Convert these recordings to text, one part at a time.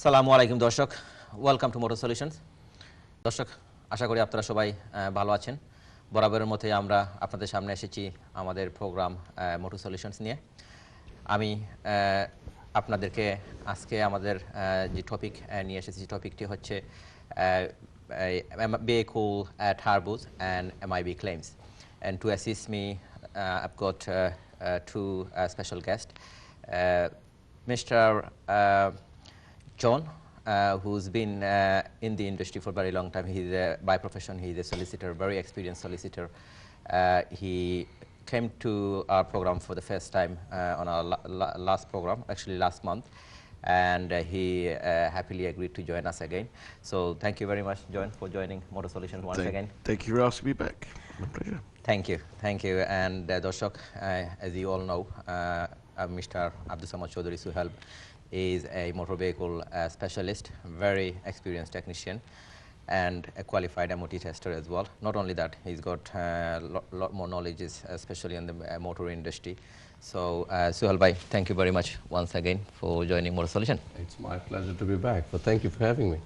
আসসালামু আলাইকুম দর্শক, ওয়েলকাম টু মোটর সলিউশনস। দর্শক, আশা করি আপনারা সবাই ভালো আছেন। বরাবরের মতোই আমরা আপনাদের সামনে এসেছি আমাদের প্রোগ্রাম মোটর সলিউশনস নিয়ে। আমি আপনাদেরকে আজকে আমাদের যে টপিক নিয়ে এসেছি, টপিকটি হচ্ছে vehicle turbos and MIB claims. And to assist me, I've got two special guests. Mr. John, who's been in the industry for a very long time. He's by profession, he's a solicitor, very experienced solicitor. He came to our program for the first time on our last program, actually last month, and he happily agreed to join us again. So thank you very much, John, for joining Motor Solutions once again. Thank you for asking me back. My pleasure. Thank you. And Doshok, as you all know, Mr. Abdul Samad Chaudhary Suhail is a motor vehicle specialist, very experienced technician, and a qualified MOT tester as well. Not only that, he's got a lot more knowledge, especially in the motor industry. So, Suhail bhai, thank you very much once again for joining Motor Solution. It's my pleasure to be back, but thank you for having me.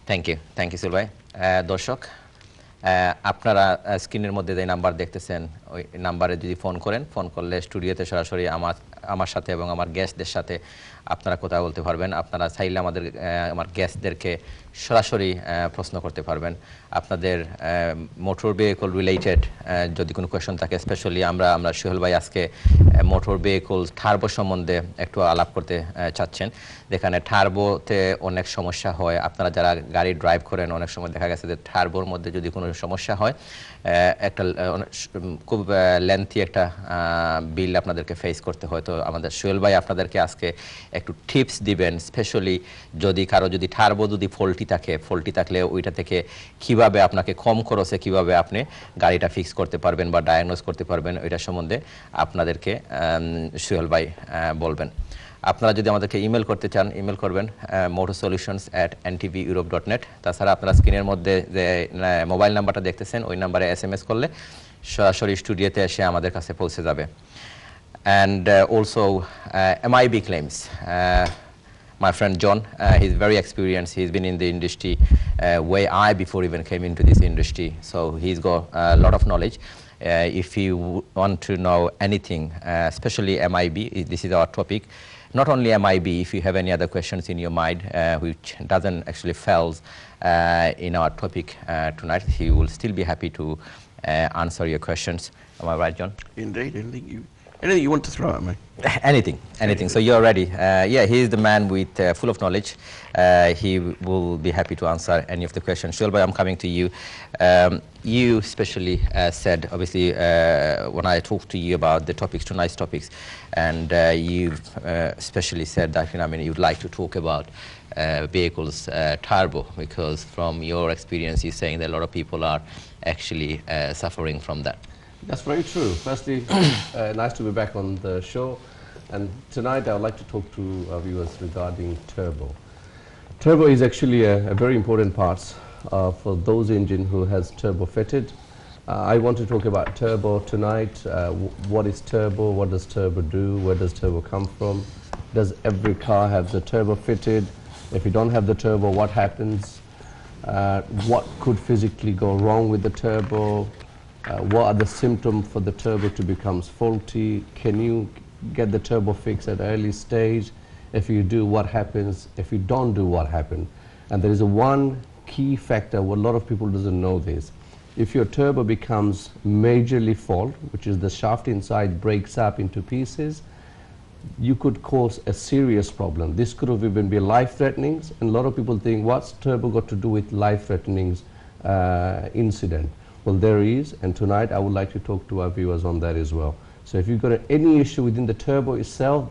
Thank you, Suhail bhai. Doshok, আপনারা স্ক্রিনের মধ্যে যে number দেখতেছেন, ওই নাম্বারে যদি phone করেন, phone করলে স্টুডিওতে সরাসরি আমার সাথে এবং আমার গেস্টদের সাথে আপনারা কথা বলতে পারবেন। আপনারা চাইলে আমার গেস্টদেরকে সরাসরি প্রশ্ন করতে পারবেন। আপনাদের মোটর ভেহিকল রিলেটেড যদি কোনো কোয়েশন থাকে, স্পেশালি আমরা সোহেল ভাই আজকে মোটর ভেহিকল টার্বো সম্বন্ধে একটু আলাপ করতে চাচ্ছেন। যেখানে টার্বোতে অনেক সমস্যা হয়, আপনারা যারা গাড়ি ড্রাইভ করেন অনেক সময় দেখা গেছে যে টার্বোর মধ্যে যদি কোনো সমস্যা হয়, একটা খুব লেন্থি একটা বিল আপনাদেরকে ফেস করতে হয়। তো আমাদের সোহেল ভাই আপনাদেরকে আজকে একটু টিপস দিবেন, স্পেশালি যদি কারো যদি টার্বো যদি ফল্টি থাকলে ওইটা থেকে কিভাবে আপনাকে কম খরচে কিভাবে আপনি গাড়িটা ফিক্স করতে পারবেন বা ডায়াগনোজ করতে পারবেন, ওইটার সম্বন্ধে আপনাদেরকে সোহেল ভাই বলবেন। আপনারা যদি আমাদেরকে ইমেল করতে চান, ইমেল করবেন motorsolutions@ntveurope.net। তাছাড়া আপনারা স্ক্রিনের মধ্যে যে মোবাইল নাম্বারটা দেখতেছেন, ওই নাম্বারে SMS করলে সরাসরি স্টুডিওতে এসে আমাদের কাছে পৌঁছে যাবে। And also MIB claims. My friend John, he's very experienced. He's been in the industry way before even came into this industry. So he's got a lot of knowledge. If you want to know anything, especially MIB, this is our topic. Not only MIB, if you have any other questions in your mind which doesn't actually fall in our topic tonight, he will still be happy to answer your questions. Am I right, John? Indeed, anything you want to throw at me. Anything. So you're ready. Yeah, he is the man with full of knowledge. He will be happy to answer any of the questions. Shoaib, I'm coming to you. You especially said, obviously, when I talked to you about the topics, tonight's topics, and you've especially said that you'd like to talk about vehicles turbo, because from your experience, you're saying that a lot of people are actually suffering from that. That's very true. Firstly, nice to be back on the show. And tonight I would like to talk to our viewers regarding turbo. Turbo is actually a very important part for those engine who has turbo fitted. I want to talk about turbo tonight. What is turbo? What does turbo do? Where does turbo come from? Does every car have the turbo fitted? If you don't have the turbo, what happens? What could physically go wrong with the turbo? What are the symptoms for the turbo to become faulty? Can you get the turbo fixed at an early stage? If you do, what happens? If you don't do, what happens? And there is one key factor, what a lot of people doesn't know this. If your turbo becomes majorly fault, which is the shaft inside breaks up into pieces, you could cause a serious problem. This could have even be life-threatening, and a lot of people think, what's turbo got to do with life-threatening incident? Well, there is, and tonight I would like to talk to our viewers on that as well. So if you've got any issue within the turbo itself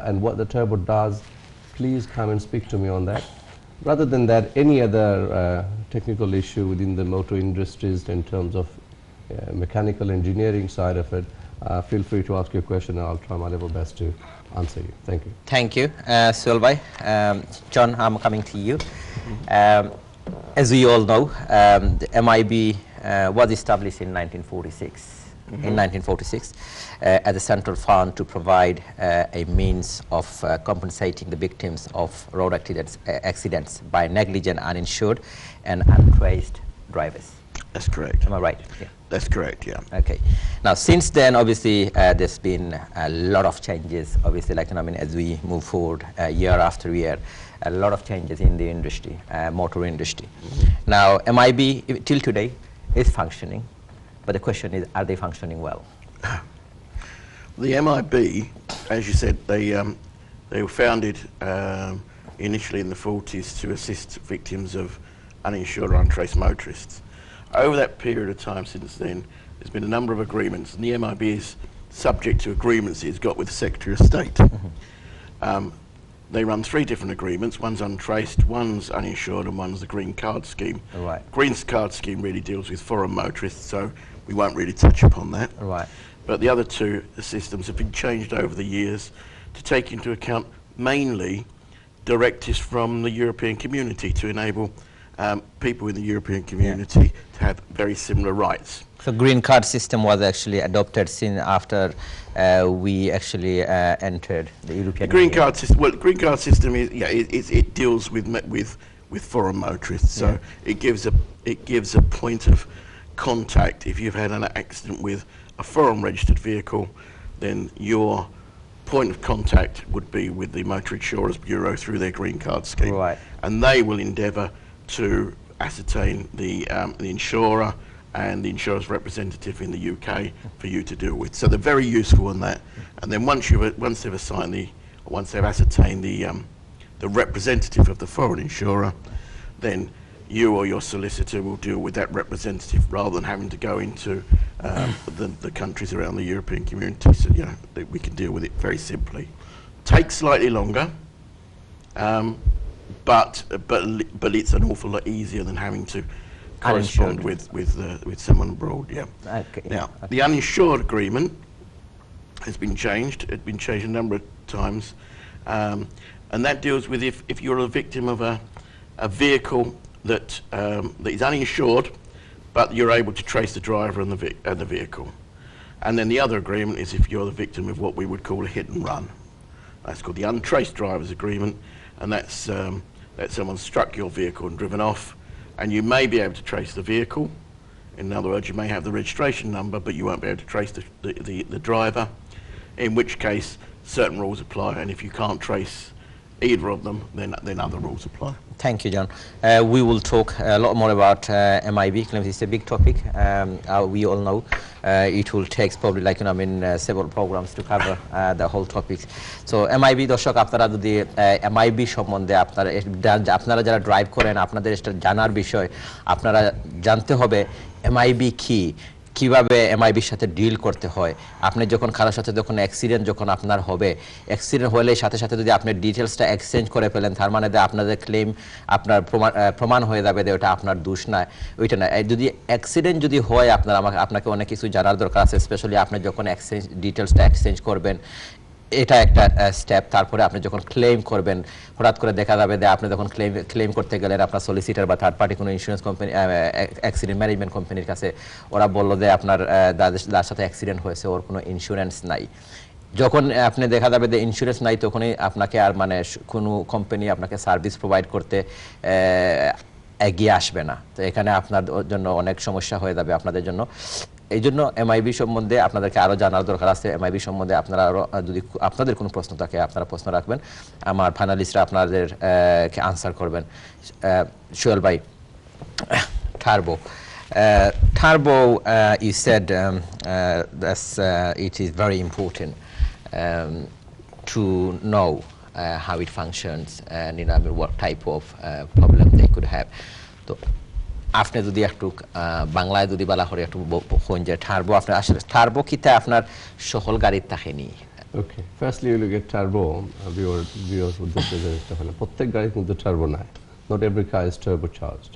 and what the turbo does, please come and speak to me on that. Rather than that, any other technical issue within the motor industries in terms of mechanical engineering side of it, feel free to ask your question and I'll try my level best to answer you. Thank you. Thank you, Sohail bhai. John, I'm coming to you. As we all know, the MIB was established in 1946. In 1946, as a central fund to provide a means of compensating the victims of road accidents by negligent, uninsured, and untraced drivers. That's correct. Am I right? Yeah. That's correct, yeah. Okay. Now, since then, obviously, there's been a lot of changes. Obviously, like, I mean, as we move forward year after year, a lot of changes in the industry, motor industry. Now, MIB till today is functioning, but the question is, are they functioning well? The MIB, as you said, they were founded initially in the 40s to assist victims of uninsured or untraced motorists. Over that period of time since then, there's been a number of agreements, and the MIB is subject to agreements it's got with the Secretary of State. They run 3 different agreements. One's untraced, one's uninsured, and one's the Green Card Scheme. Right. Green Card Scheme really deals with foreign motorists, so we won't really touch upon that. Right. But the other 2 systems have been changed over the years to take into account mainly directives from the European community to enable people in the European community to have very similar rights. So green card system was actually adopted since after we actually entered the European Green Union. card system. Well, the green card system is it deals with foreign motorists, so it gives a point of contact. If you've had an accident with a foreign registered vehicle, then your point of contact would be with the Motor Insurers Bureau through their green card scheme, Right. and they will endeavour to ascertain the insurer and the insurer's representative in the UK for you to deal with. So they're very useful in that. And then once they've assigned once they've ascertained the representative of the foreign insurer, then you or your solicitor will deal with that representative rather than having to go into the countries around the European community. So we can deal with it very simply. Takes slightly longer, but it's an awful lot easier than having to correspond with someone abroad. Yeah. Okay. Now, the uninsured agreement has been changed. It's been changed a number of times, and that deals with if you're a victim of a vehicle that is uninsured, but you're able to trace the driver and the vehicle. And then the other agreement is if you're the victim of what we would call a hit and run. That's called the untraced drivers agreement, and that's that someone struck your vehicle and driven off, and you may be able to trace the vehicle. In other words, you may have the registration number, but you won't be able to trace the driver, in which case certain rules apply, and if you can't trace either of them, then other rules apply. Thank you, John. We will talk a lot more about MIB claims. It's a big topic. We all know it will take probably several programs to cover the whole topics. So MIB দর্শক আপনারা যদি MIB সম্বন্ধে আপনারা যারা drive করেন আপনাদের এটা জানার বিষয় আপনারা জানতে হবে MIB কি কিভাবে এমআইবির সাথে ডিল করতে হয় আপনি যখন কারোর সাথে যখন অ্যাক্সিডেন্ট যখন আপনার হবে অ্যাক্সিডেন্ট হলে সাথে সাথে যদি আপনি ডিটেইলসটা এক্সচেঞ্জ করে ফেলেন তার মানে আপনাদের ক্লেম আপনার প্রমাণ হয়ে যাবে যে ওটা আপনার দোষ না ওইটা না যদি অ্যাক্সিডেন্ট যদি হয় আপনাকে অনেক কিছু জানার দরকার আছে স্পেশালি আপনি যখন ডিটেইলসটা এক্সচেঞ্জ করবেন এটা একটা স্টেপ তারপরে আপনি যখন ক্লেম করবেন হঠাৎ করে দেখা যাবে যে আপনি যখন ক্লেম করতে গেলেন আপনার সলিসিটার বা থার্ড পার্টি কোনো ইন্স্যুরেন্স কোম্পানি অ্যাক্সিডেন্ট ম্যানেজমেন্ট কোম্পানির কাছে ওরা বললো যে আপনার যার সাথে অ্যাক্সিডেন্ট হয়েছে ওর কোনো ইন্স্যুরেন্স নাই যখন আপনি দেখা যাবে যে ইন্স্যুরেন্স নাই তখনই আপনাকে আর মানে কোনো কোম্পানি আপনাকে সার্ভিস প্রোভাইড করতে এগিয়ে আসবে না তো এখানে আপনার জন্য অনেক সমস্যা হয়ে যাবে আপনাদের জন্য এই জন্য এমআইবি সম্বন্ধে আপনাদেরকে আরো জানার দরকার আছে এমআইবি সম্বন্ধে আপনারা আরো যদি আপনাদের কোনো প্রশ্ন থাকে আপনারা প্রশ্ন রাখবেন আমার ফাইনালিস্টরা আপনাদের কে আনসার করবেন সোহেল ভাই Turbo you said it is very important to know how it functions and what type of problem they could have তো আপনি যদি একটু বাংলায় যদি বলা হয় একটু কোন যে টার্বো আপনার আসলে টার্বো কিতে আপনার সকল গাড়ির থাকেনি okay firstly will get turbo viewers উদ্দেশ্যে যেটা হলো প্রত্যেক গাড়ি কিন্তু টার্বো নাই not every car is turbo charged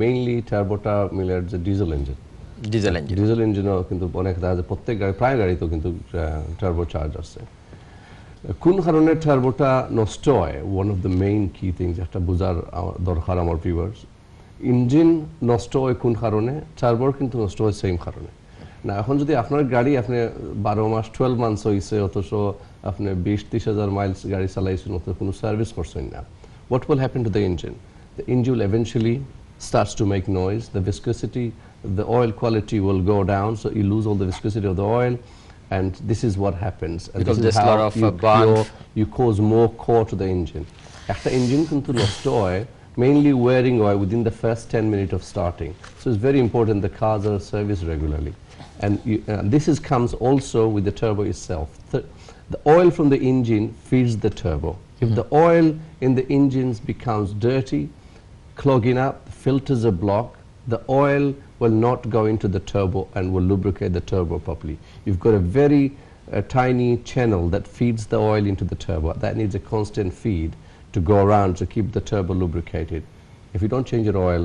mainly টার্বোটা মিলার যে ডিজেল ইঞ্জিনও কিন্তু অনেক দেখা যায় প্রত্যেক গাড়ি প্রায় গাড়িতেও কিন্তু টার্বো চার্জ আছে কোন কারণে টার্বোটা নষ্ট হয় ওয়ান অফ দ্য মেইন কি থিংস একটা বোঝার দরকার আমার ভিউয়ার্স ইঞ্জিন নষ্ট হয় কোন কারণে, টার্বোর কিন্তু নষ্ট হয় সেম কারণে। না এখন যদি আপনার গাড়ি আপনি 12 মাস 12 মান্থস হয়েছে অথচ আপনি 20-30 হাজার মাইলস গাড়ি চালাইছেন অথচ কোনো সার্ভিস করছেন না, what will happen to the engine? The engine will eventually starts to make noise, the viscosity, the oil quality will go down, so you lose all the viscosity of the oil, and this is what happens. And because this is there's a lot how of you cause more core to the engine. After engine কিন্তু নষ্ট হয় mainly wearing oil within the first 10 minutes of starting. So it's very important the cars are serviced regularly. And this comes also with the turbo itself. The oil from the engine feeds the turbo. If the oil in the engines becomes dirty, clogging up, filters are blocked, the oil will not go into the turbo and will lubricate the turbo properly. You've got a very tiny channel that feeds the oil into the turbo. That needs a constant feed to go around to keep the turbo lubricated. If you don't change your oil,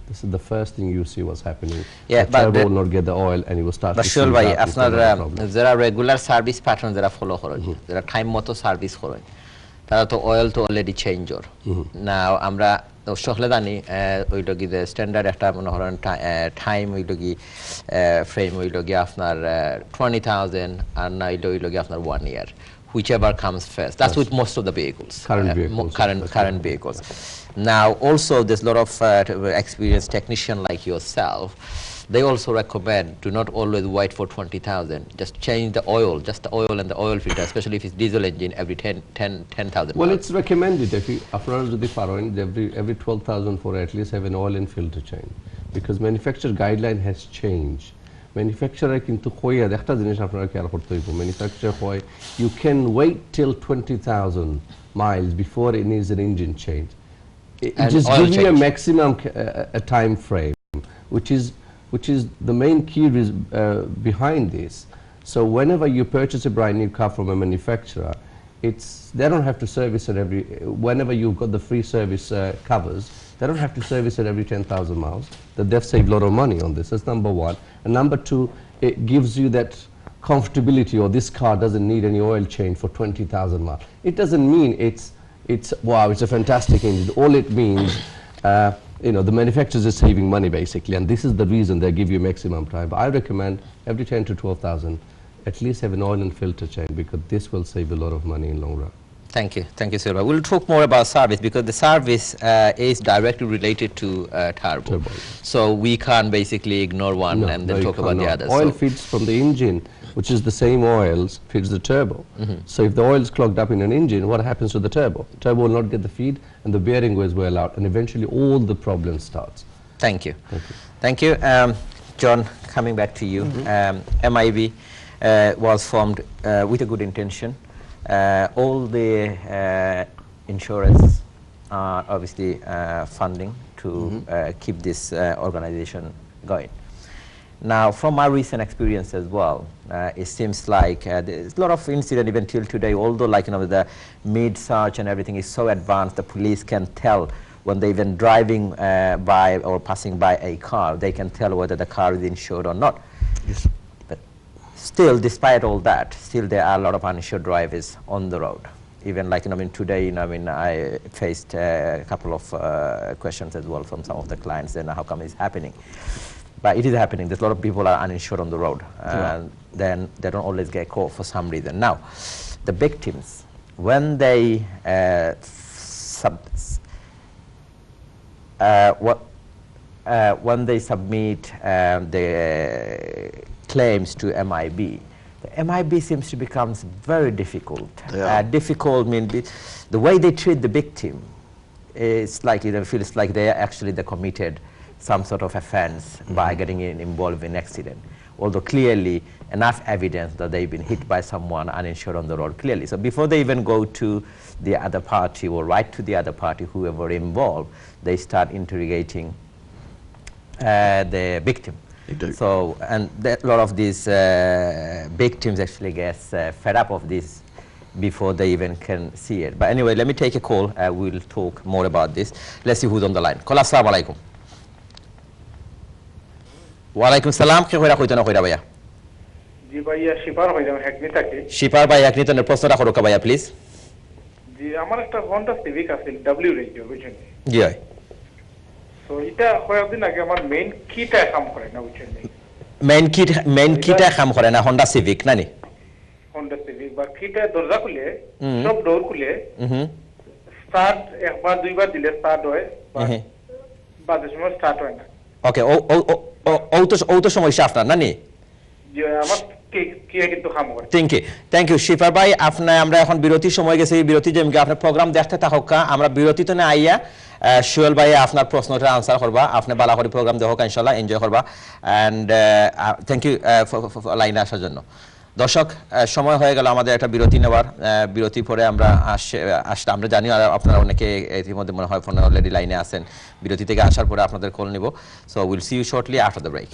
this is the first thing you see what's happening. Yeah, the turbo will not get the oil and it will start but to sure seal bhai up. It's apnar another problem. jara regular service pattern jara follow koren jara time moto service koren tara to oil to already change or now আমরা সকলে জানি ওই লগি যে standard একটা মনে করেন time ওই লগি ফ্রেম ওই লগি আপনার 20,000 আর না ওই লগি আপনার 1 year, whichever comes first. That's with most of the vehicles, current vehicles. Now also there's a lot of experienced technician like yourself. They also recommend do not always wait for 20,000. Just change the oil, just the oil and the oil filter, especially if it's diesel engine every 10,000. Well, it's recommended if you after the foreign every 12,000 for at least have an oil and filter change, because manufacturer guideline has changed. Manufacturer কিন্তু কইয়া একটা জিনিস আপনারা খেয়াল করতে হইব, manufacturer কয় you can wait till 20,000 miles before it needs an engine change. It just gives you a maximum a time frame, which is the main key behind this. So whenever you purchase a brand new car from a manufacturer, they don't have to service it whenever you've got the free service covers, they don't have to service it every 10,000 miles. That they've saved a lot of money on this. That's number one. And number two, it gives you that comfortability, or this car doesn't need any oil change for 20,000 miles. It doesn't mean it's wow, it's a fantastic engine. All it means, the manufacturers are saving money basically, and this is the reason they give you maximum time. But I recommend every 10 to 12,000, at least have an oil and filter change, because this will save a lot of money in long run. Thank you, Silva. We'll talk more about service because the service is directly related to turbo. So we can't basically ignore one and then talk about the others. Oil feeds from the engine, which is the same oils, feeds the turbo. So if the oil is clogged up in an engine, what happens to the turbo? Turbo will not get the feed and the bearing goes well out, and eventually all the problem starts. Thank you. John, coming back to you. MIB was formed with a good intention. All the insurers are obviously funding to keep this organization going. Now, from my recent experience as well, it seems like there's a lot of incident even till today, although the mid search and everything is so advanced, the police can tell when they're even driving by or passing by a car, they can tell whether the car is insured or not. Yes. Still, despite all that, still there are a lot of uninsured drivers on the road. Even today, I faced a couple of questions as well from some of the clients, and how come it's happening? But it is happening. There's a lot of people are uninsured on the road, and then they don't always get caught for some reason. Now, the victims, when they submit the claims to MIB, the MIB seems to become very difficult. Difficult means the way they treat the victim, it's like it feels like they actually committed some sort of offense by getting involved in accident. Although clearly enough evidence that they've been hit by someone uninsured on the road clearly. So before they even go to the other party or write to the other party, whoever involved, they start interrogating the victim. So, and a lot of these victims actually get fed up of this before they even can see it. But anyway, let me take a call. We'll talk more about this. Let's see who's on the line. Call, assalamu alaikum. Wa alaikum salam. Ke hoira koitana hoira bhaiya? Ji bhaiya Shipar hoira Hackney thake. Shipar bhai Hackney to প্রশ্ন রাখো Roca ভাইয়া please. জি আমার একটা Honda Civic আছে W range বুঝছেন? জি ভাই। তো এটা কয়েকদিন আগে আমার মেইন কিটা কাম করে না বুঝছেন মেইন কিটা কাম করে না হন্ডা সিভিক নানি হন্ডা সিভিক বা কিটা দরজা খুলে সব ডোর খুলে স্টার্ট একবার দুইবার দিলে স্টার্ট হয় বাজে সময় স্টার্ট হয় না ওকে ও তো সমস্যা আপনার নানি যে আমার কি কিন্তু কাম করে থ্যাংক ইউ শিফার ভাই আপনি আমরা এখন বিরতির সময় গেছে এই বিরতি যেমন আপনার প্রোগ্রাম দেখতে থাকা আমরা বিরতিতে না আইয়া সুয়েল ভাই আপনার প্রশ্নটা আনসার করবা আপনি বালা করে প্রোগ্রাম দেখো ইনশাআল্লাহ এনজয় করবা এন্ড থ্যাংক ইউ লাইনে আসার জন্য দর্শক সময় হয়ে গেল আমাদের একটা বিরতি নেওয়ার বিরতি পরে আমরা আসলে আমরা জানি আপনারা অনেকে ইতিমধ্যে মনে হয় ফোনে অলরেডি লাইনে আছেন বিরতি থেকে আসার পরে আপনাদের কল নিব so will see you shortly after the break